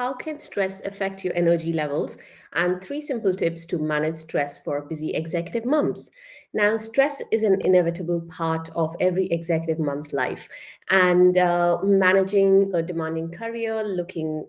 how can stress affect your energy levels, and three simple tips to manage stress for busy executive moms. Now, stress is an inevitable part of every executive mom's life, and managing a demanding career, looking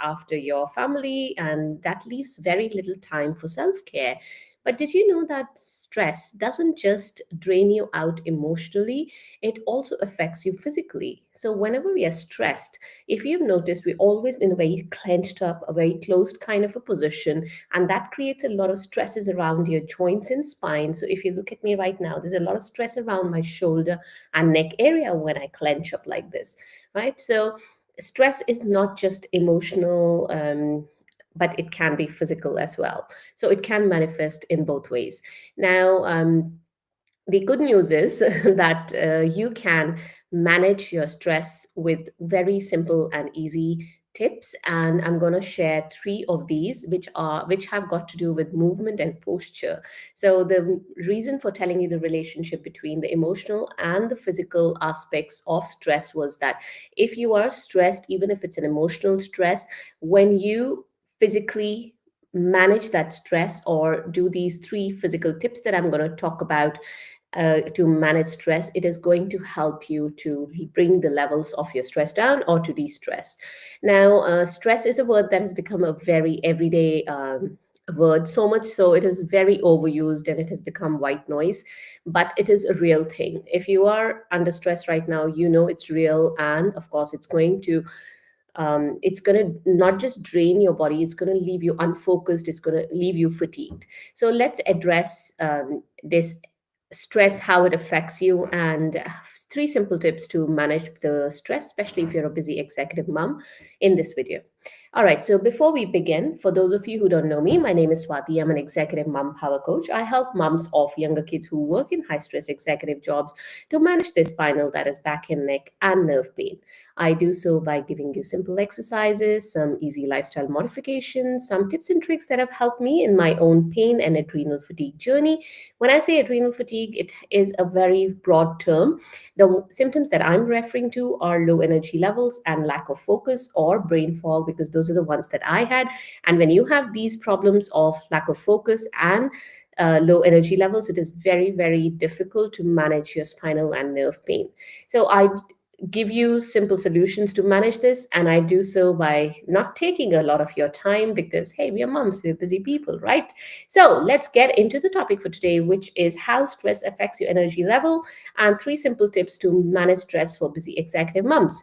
after your family, and that leaves very little time for self care. But did you know that stress doesn't just drain you out emotionally, it also affects you physically? So, whenever we are stressed, if you've noticed, we're always in a very clenched up, a very closed kind of a position, and that creates a lot of stresses around your joints and spine. So, if you look at me right now, there's a lot of stress around my shoulder and neck area when I clench up like this, right? So, stress is not just emotional. But it can be physical as well. So it can manifest in both ways. Now, the good news is that you can manage your stress with very simple and easy tips, and I'm going to share three of these which have got to do with movement and posture. So the reason for telling you the relationship between the emotional and the physical aspects of stress was that if you are stressed, even if it's an emotional stress, when you physically manage that stress or do these three physical tips that I'm going to talk about to manage stress, it is going to help you to bring the levels of your stress down or to de-stress. Now, stress is a word that has become a very everyday word, so much so it is very overused and it has become white noise, but it is a real thing. If you are under stress right now, you know it's real, and of course it's going to not just drain your body, it's going to leave you unfocused, it's going to leave you fatigued. So let's address this stress, how it affects you, and three simple tips to manage the stress, especially if you're a busy executive mom, in this video. All right, so before we begin, for those of you who don't know me, my name is Swati. I'm an executive mom power coach. I help moms of younger kids who work in high stress executive jobs to manage their spinal, that is back and neck, and nerve pain. I do so by giving you simple exercises, some easy lifestyle modifications, some tips and tricks that have helped me in my own pain and adrenal fatigue journey. When I say adrenal fatigue, it is a very broad term. The symptoms that I'm referring to are low energy levels and lack of focus or brain fog, because those are the ones that I had. And when you have these problems of lack of focus and low energy levels, it is very, very difficult to manage your spinal and nerve pain. So I give you simple solutions to manage this, and I do so by not taking a lot of your time, because hey, we are moms, we're busy people, right? So let's get into the topic for today, which is how stress affects your energy level, and three simple tips to manage stress for busy executive moms.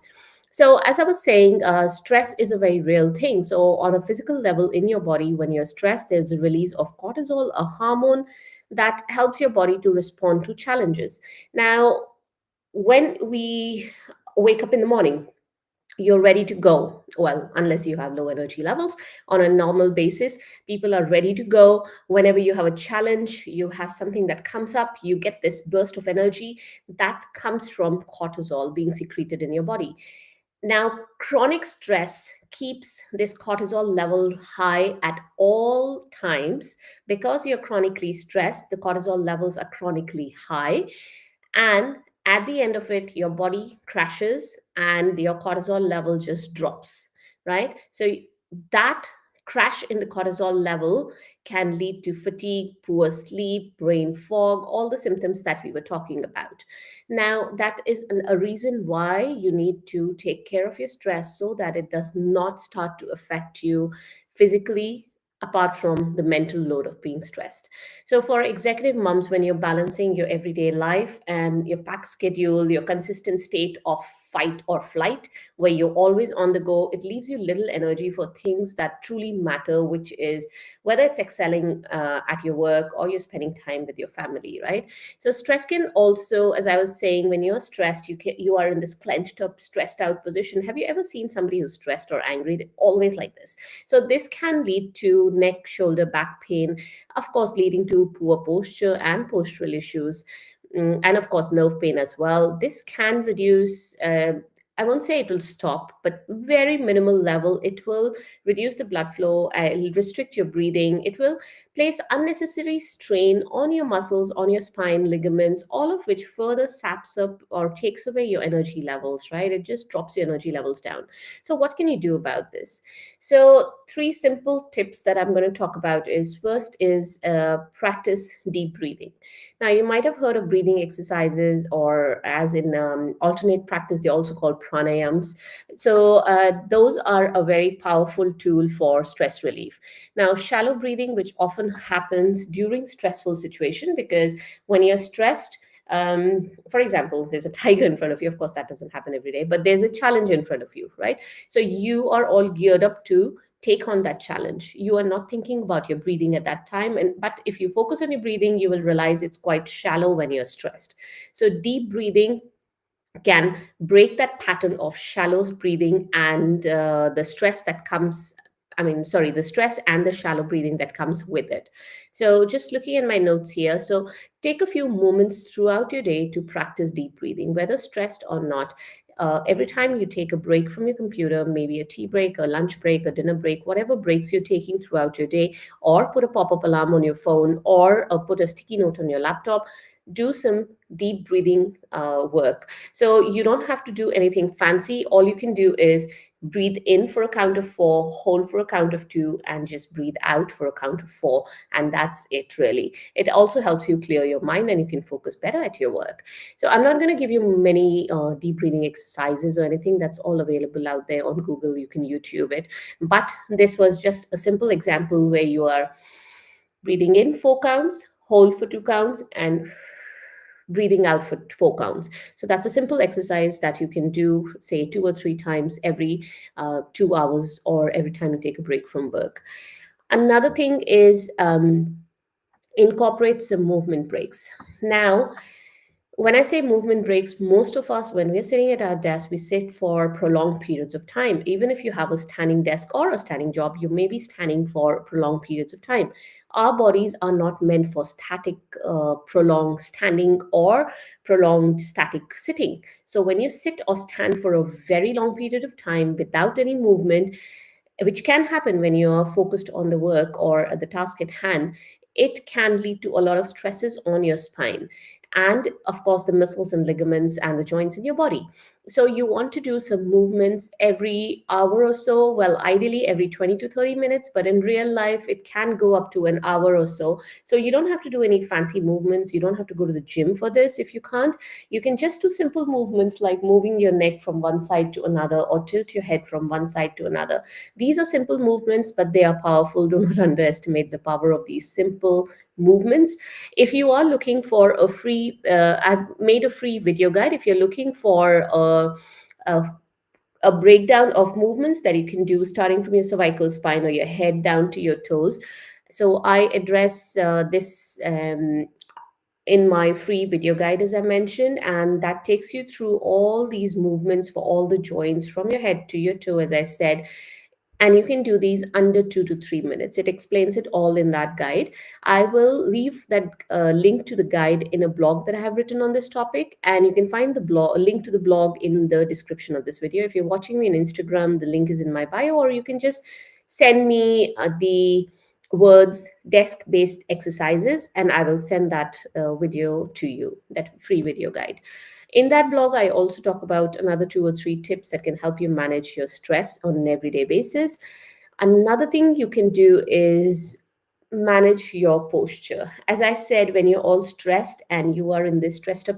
So as I was saying, stress is a very real thing. So on a physical level in your body, when you're stressed, there's a release of cortisol, a hormone that helps your body to respond to challenges. Now, when we wake up in the morning, you're ready to go. Well, unless you have low energy levels, on a normal basis, people are ready to go. Whenever you have a challenge, you have something that comes up, you get this burst of energy that comes from cortisol being secreted in your body. Now, chronic stress keeps this cortisol level high at all times. Because you're chronically stressed, the cortisol levels are chronically high, and at the end of it, your body crashes and your cortisol level just drops, right? So that crash in the cortisol level can lead to fatigue, poor sleep, brain fog, all the symptoms that we were talking about. Now, that is a reason why you need to take care of your stress so that it does not start to affect you physically, apart from the mental load of being stressed. So, for executive moms, when you're balancing your everyday life and your packed schedule, your consistent state of fight or flight, where you're always on the go, it leaves you little energy for things that truly matter, which is whether it's excelling at your work or you're spending time with your family, right? So, stress can also, as I was saying, when you're stressed, you are in this clenched up, stressed out position. Have you ever seen somebody who's stressed or angry? They're always like this. So, this can lead to neck, shoulder, back pain, of course, leading to poor posture and postural issues, and of course, nerve pain as well. This can reduce I won't say it will stop, but very minimal level. It will reduce the blood flow, it'll restrict your breathing, it will place unnecessary strain on your muscles, on your spine, ligaments, all of which further saps up or takes away your energy levels, right? It just drops your energy levels down. So, what can you do about this? So, three simple tips that I'm going to talk about is first is practice deep breathing. Now, you might have heard of breathing exercises, or as in alternate practice, they also call pranayams. So, those are a very powerful tool for stress relief. Now, shallow breathing, which often happens during stressful situation, because when you're stressed, for example, there's a tiger in front of you. Of course, that doesn't happen every day, but there's a challenge in front of you, right? So you are all geared up to take on that challenge. You are not thinking about your breathing at that time, and but if you focus on your breathing, you will realize it's quite shallow when you're stressed. So deep breathing can break that pattern of shallow breathing and the stress that comes, the stress and the shallow breathing that comes with it. So just looking at my notes here, so take a few moments throughout your day to practice deep breathing, whether stressed or not. Every time you take a break from your computer, maybe a tea break, a lunch break, a dinner break, whatever breaks you're taking throughout your day, or put a pop-up alarm on your phone, or put a sticky note on your laptop, do some deep breathing work. So you don't have to do anything fancy. All you can do is breathe in for a count of four, hold for a count of two, and just breathe out for a count of four. And that's it, really. It also helps you clear your mind and you can focus better at your work. So I'm not going to give you many deep breathing exercises or anything. That's all available out there on Google. You can YouTube it. But this was just a simple example where you are breathing in four counts, hold for two counts, and breathing out for four counts. So that's a simple exercise that you can do, say, two or three times every 2 hours or every time you take a break from work. Another thing is incorporate some movement breaks. Now, when I say movement breaks, most of us, when we're sitting at our desk, we sit for prolonged periods of time. Even if you have a standing desk or a standing job, you may be standing for prolonged periods of time. Our bodies are not meant for static, prolonged standing or prolonged static sitting. So when you sit or stand for a very long period of time without any movement, which can happen when you are focused on the work or the task at hand, it can lead to a lot of stresses on your spine and, of course, the muscles and ligaments and the joints in your body. So you want to do some movements every hour or so. Well, ideally every 20 to 30 minutes, but in real life, it can go up to an hour or so. So you don't have to do any fancy movements. You don't have to go to the gym for this if you can't. You can just do simple movements like moving your neck from one side to another or tilt your head from one side to another. These are simple movements, but they are powerful. Do not underestimate the power of these simple movements. If you are looking for a free, I've made a free video guide. If you're looking for a a breakdown of movements that you can do starting from your cervical spine or your head down to your toes. So I address this in my free video guide, as I mentioned, and that takes you through all these movements for all the joints from your head to your toe, as I said. And you can do these under 2 to 3 minutes. It explains it all in that guide. I will leave that link to the guide in a blog that I have written on this topic, and you can find the blog, a link to the blog, in the description of this video. If you're watching me on Instagram, the link is in my bio, or you can just send me the words desk-based exercises, and I will send that video to you, that free video guide. In that blog, I also talk about another 2 or 3 tips that can help you manage your stress on an everyday basis. Another thing you can do is manage your posture. As I said, when you're all stressed and you are in this stressed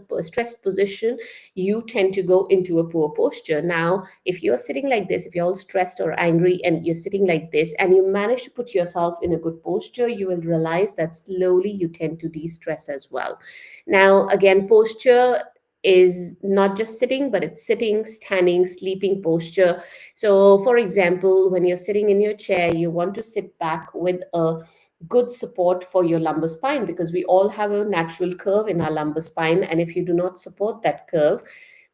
position, you tend to go into a poor posture. Now, if you're sitting like this, if you're all stressed or angry and you're sitting like this, and you manage to put yourself in a good posture, you will realize that slowly you tend to de-stress as well. Now, again, posture is not just sitting, but it's sitting, standing, sleeping posture. So, for example, when you're sitting in your chair, you want to sit back with a good support for your lumbar spine, because we all have a natural curve in our lumbar spine. And if you do not support that curve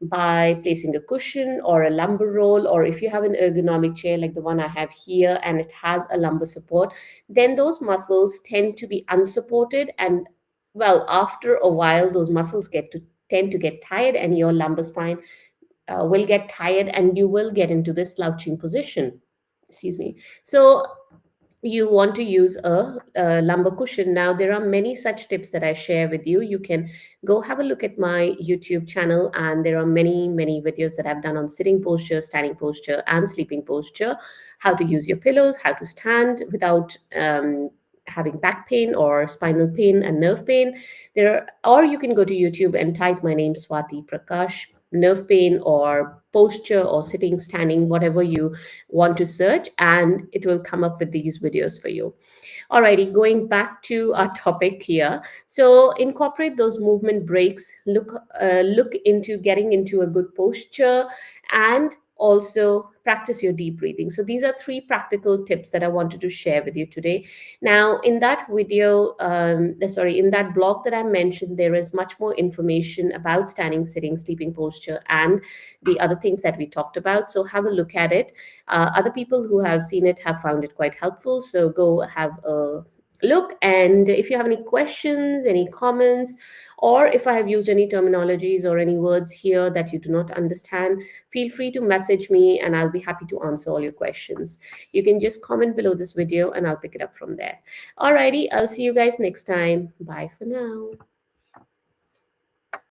by placing a cushion or a lumbar roll, or if you have an ergonomic chair like the one I have here and it has a lumbar support, then those muscles tend to be unsupported. And well, after a while, those muscles tend to get tired, and your lumbar spine will get tired and you will get into this slouching position. Excuse me. So you want to use a lumbar cushion. Now, there are many such tips that I share with you. You can go have a look at my YouTube channel, and there are many, many videos that I've done on sitting posture, standing posture, and sleeping posture, how to use your pillows, how to stand without having back pain or spinal pain and nerve pain. Or you can go to YouTube and type my name, Swati Prakash, nerve pain or posture or sitting, standing, whatever you want to search, and it will come up with these videos for you. Alrighty, going back to our topic here. So incorporate those movement breaks. Look into getting into a good posture, and also practice your deep breathing. So these are three practical tips that I wanted to share with you today. Now, in that video, in that blog that I mentioned, there is much more information about standing, sitting, sleeping posture, and the other things that we talked about. So have a look at it. Other people who have seen it have found it quite helpful. So go have a look. And if you have any questions, any comments, or if I have used any terminologies or any words here that you do not understand, feel free to message me and I'll be happy to answer all your questions. You can just comment below this video and I'll pick it up from there. Alrighty, I'll see you guys next time. Bye for now.